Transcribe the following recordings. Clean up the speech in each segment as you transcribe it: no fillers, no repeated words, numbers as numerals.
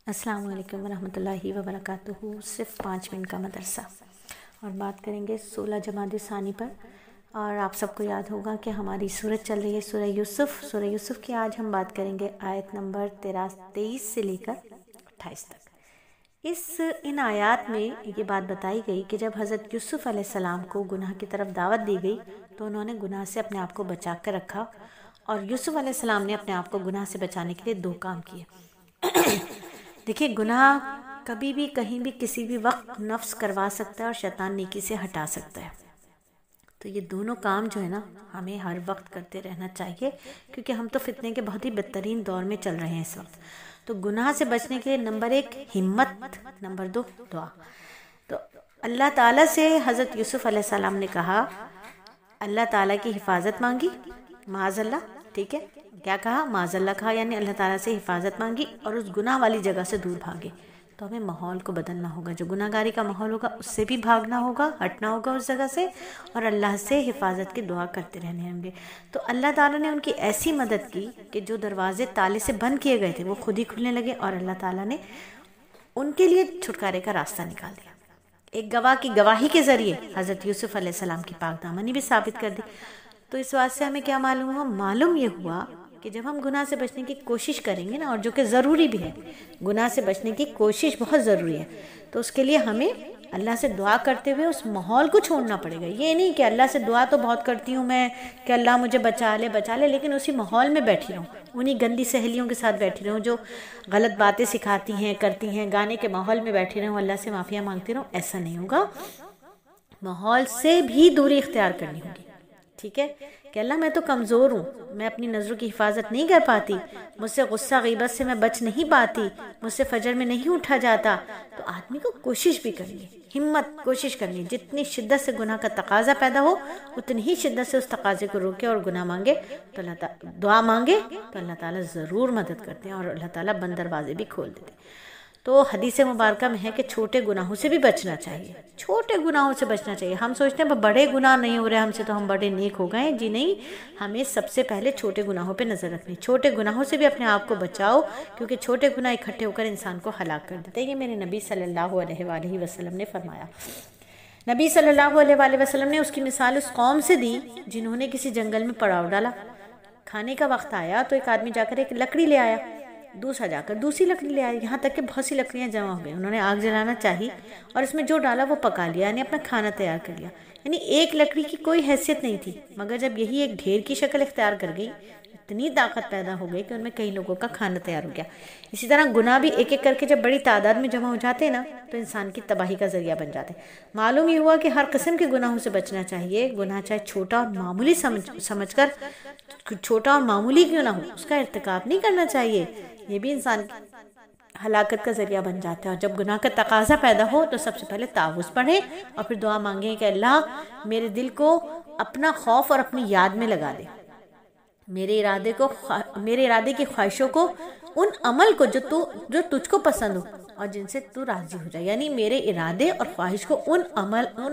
السلام علیکم ورحمۃ اللہ وبرکاتہ۔ صرف 5 منٹ کا مدرسہ، اور بات کریں گے 16 جمادی ثانی پر۔ اور آپ سب کو یاد ہوگا کہ ہماری سورت چل رہی ہے سورہ یوسف کی۔ آج ہم بات کریں گے آیت نمبر 23 سے لے کر 28 تک۔ ان آیات میں یہ بات بتائی گئی کہ جب حضرت یوسف علیہ السلام کو گناہ کی طرف دعوت دی گئی تو انہوں نے گناہ سے اپنے آپ کو بچا کر رکھا، اور یوسف علیہ السلام نے اپنے آپ کو گناہ سے بچانے کے لیے 2 کام کیے۔ دیکھیں، گناہ کبھی بھی کہیں بھی کسی بھی وقت نفس کروا سکتا ہے اور شیطان نیکی سے ہٹا سکتا ہے۔ تو یہ دونوں کام جو ہے نا، ہمیں ہر وقت کرتے رہنا چاہیے، کیونکہ ہم تو فتنے کے بہت ہی بدترین دور میں چل رہے ہیں اس وقت۔ تو گناہ سے بچنے کے لیے نمبر 1 ہمت، نمبر 2 دعا۔ تو اللہ تعالیٰ سے حضرت یوسف علیہ السلام نے کہا، اللہ تعالیٰ کی حفاظت مانگی، معاذ اللہ، ٹھیک ہے، کیا کہا؟ معاذ اللہ کہا، یعنی اللہ تعالیٰ سے حفاظت مانگی اور اس گناہ والی جگہ سے دور بھاگے۔ تو ہمیں ماحول کو بدلنا ہوگا، جو گناہ گاری کا ماحول ہوگا اس سے بھی بھاگنا ہوگا، ہٹنا ہوگا اس جگہ سے، اور اللہ سے حفاظت کی دعا کرتے رہنے ہوں گے۔ تو اللہ تعالیٰ نے ان کی ایسی مدد کی کہ جو دروازے تالے سے بند کیے گئے تھے وہ خود ہی کھلنے لگے، اور اللہ تعالیٰ نے ان کے لیے چھٹکارے کا راستہ نکال دیا۔ ایک گواہ کی گواہی کے ذریعے حضرت یوسف علیہ السلام کی پاک دامنی بھی ثابت کر دی۔ تو اس بات سے ہمیں کیا معلوم ہوا؟ معلوم یہ ہوا کہ جب ہم گناہ سے بچنے کی کوشش کریں گے نا، اور جو کہ ضروری بھی ہے، گناہ سے بچنے کی کوشش بہت ضروری ہے، تو اس کے لیے ہمیں اللہ سے دعا کرتے ہوئے اس ماحول کو چھوڑنا پڑے گا۔ یہ نہیں کہ اللہ سے دعا تو بہت کرتی ہوں میں کہ اللہ مجھے بچا لے، لیکن اسی ماحول میں بیٹھی رہوں، انہی گندی سہیلیوں کے ساتھ بیٹھی رہوں جو غلط باتیں سکھاتی ہیں، کرتی ہیں، گانے کے ماحول میں بیٹھی رہوں، اللہ سے معافیاں مانگتی رہوں۔ ایسا نہیں ہوگا، ماحول سے بھی دوری اختیار کرنی ہوگی، ٹھیک ہے، کہ اللہ میں تو کمزور ہوں، میں اپنی نظروں کی حفاظت نہیں کر پاتی، مجھ سے غصہ غیبت سے میں بچ نہیں پاتی، مجھ سے فجر میں نہیں اٹھا جاتا۔ تو آدمی کو کوشش بھی کرنی، ہمت، کوشش کرنی، جتنی شدت سے گناہ کا تقاضا پیدا ہو اتنی ہی شدت سے اس تقاضے کو روکے اور گناہ مانگے تو اللہ تعالیٰ دعا مانگے تو اللہ تعالیٰ ضرور مدد کرتے ہیں، اور اللہ تعالیٰ بند دروازے بھی کھول دیتے ہیں۔ تو حدیث مبارکہ میں ہے کہ چھوٹے گناہوں سے بھی بچنا چاہیے، چھوٹے گناہوں سے بچنا چاہیے۔ ہم سوچتے ہیں بڑے گناہ نہیں ہو رہے ہم سے تو ہم بڑے نیک ہو گئے، جی نہیں، ہمیں سب سے پہلے چھوٹے گناہوں پہ نظر رکھنی، چھوٹے گناہوں سے بھی اپنے آپ کو بچاؤ، کیونکہ چھوٹے گناہ اکٹھے ہو کر انسان کو ہلاک کر دیتے ہیں۔ یہ میرے نبی صلی اللہ علیہ وآلہ وسلم نے فرمایا۔ نبی صلی اللہ علیہ وآلہ وسلم نے اس کی مثال اس قوم سے دی جنہوں نے کسی جنگل میں پڑاؤ ڈالا، کھانے کا وقت آیا تو ایک آدمی جا کر ایک لکڑی لے آیا، دوسرا جا کر دوسری لکڑی لے آیا، یہاں تک کہ بہت سی لکڑیاں جمع ہو گئی، انہوں نے آگ جلانا چاہی اور اس میں جو ڈالا وہ پکا لیا، یعنی اپنا کھانا تیار کر لیا۔ یعنی ایک لکڑی کی کوئی حیثیت نہیں تھی، مگر جب یہی ایک ڈھیر کی شکل اختیار کر گئی، اتنی طاقت پیدا ہو گئی کہ ان میں کئی لوگوں کا کھانا تیار ہو گیا۔ اسی طرح گناہ بھی ایک ایک کر کے جب بڑی تعداد میں جمع ہو جاتے ہیں نا تو انسان کی تباہی کا ذریعہ بن جاتے ہیں۔ معلوم یہ ہوا کہ ہر قسم کے گناہوں سے بچنا چاہیے، گناہ چاہے چھوٹا اور معمولی سمجھ کر، چھوٹا اور معمولی کیوں نہ ہو، اس کا ارتکاب نہیں کرنا چاہیے، یہ بھی انسان کی ہلاکت کا ذریعہ بن جاتا ہے۔ اور جب گناہ کا تقاضا پیدا ہو تو سب سے پہلے تعوذ پڑھیں اور پھر دعا مانگیں کہ اللہ میرے دل کو اپنا خوف اور اپنی یاد میں لگا دے، میرے ارادے کی خواہشوں کو، ان عمل کو جو تجھ کو پسند ہو اور جن سے تو راضی ہو جائے، یعنی میرے ارادے اور خواہش کو، ان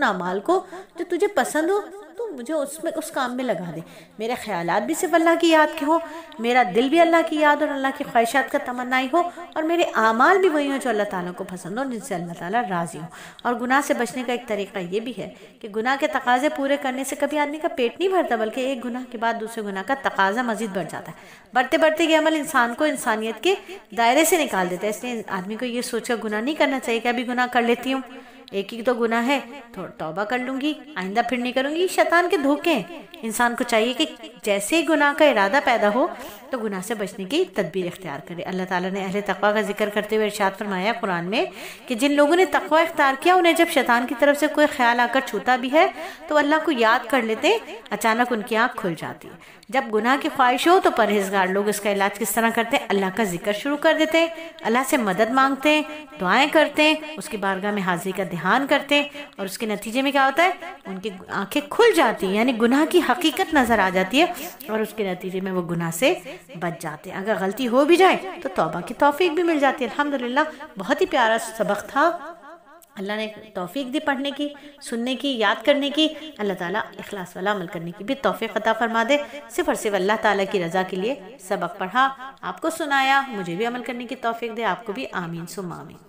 اعمال کو جو تجھے پسند ہو تو مجھے اس کام میں لگا دے، میرے خیالات بھی صرف اللہ کی یاد کے ہو، میرا دل بھی اللہ کی یاد اور اللہ کی خواہشات کا تمنائی ہو، اور میرے اعمال بھی وہی ہوں جو اللہ تعالیٰ کو پسند ہو، جن سے اللہ تعالیٰ راضی ہو۔ اور گناہ سے بچنے کا ایک طریقہ یہ بھی ہے کہ گناہ کے تقاضے پورے کرنے سے کبھی آدمی کا پیٹ نہیں بھرتا، بلکہ ایک گناہ کے بعد دوسرے گناہ کا تقاضا مزید بڑھ جاتا ہے، بڑھتے بڑھتے یہ عمل انسان کو انسانیت کے دائرے سے نکال دیتا ہے۔ اس لیے آدمی کو یہ سوچ کر گناہ نہیں کرنا چاہیے کہ ابھی گناہ کر لیتی ہوں، ایک ہی تو گناہ ہے تو توبہ کر لوں گی، آئندہ پھر نہیں کروں گی، شیطان کے دھوکے ہیں۔ انسان کو چاہیے کہ جیسے ہی گناہ کا ارادہ پیدا ہو تو گناہ سے بچنے کی تدبیر اختیار کرے۔ اللہ تعالیٰ نے اہل تقویٰ کا ذکر کرتے ہوئے ارشاد فرمایا قرآن میں کہ جن لوگوں نے تقویٰ اختیار کیا انہیں جب شیطان کی طرف سے کوئی خیال آ کر چھوتا بھی ہے تو اللہ کو یاد کر لیتے، اچانک ان کی آنکھ کھل جاتی ہے۔ جب گناہ کی خواہش ہو تو پرہیزگار لوگ اس کا علاج کس طرح کرتے ہیں؟ اللہ کا ذکر شروع کر دیتے ہیں، اللہ سے مدد مانگتے ہیں، دعائیں کرتے ہیں، اس کی بارگاہ میں حاضری کا دھیان کرتے ہیں، اور اس کے نتیجے میں کیا ہوتا ہے؟ ان کی آنکھیں کھل جاتی ہیں، یعنی گناہ کی حقیقت نظر آ جاتی ہے، اور اس کے نتیجے میں وہ گناہ سے بچ جاتے ہیں۔ اگر غلطی ہو بھی جائے تو توبہ کی توفیق بھی مل جاتی ہے۔ الحمدللہ، بہت ہی پیارا سبق تھا اللہ نے توفیق دی پڑھنے کی، سننے کی، یاد کرنے کی، اللہ تعالیٰ اخلاص والا عمل کرنے کی بھی توفیق عطا فرما دے۔ صرف اور صرف اللہ تعالیٰ کی رضا کے لیے سبق پڑھا، آپ کو سنایا، مجھے بھی عمل کرنے کی توفیق دے، آپ کو بھی۔ آمین ثم آمین۔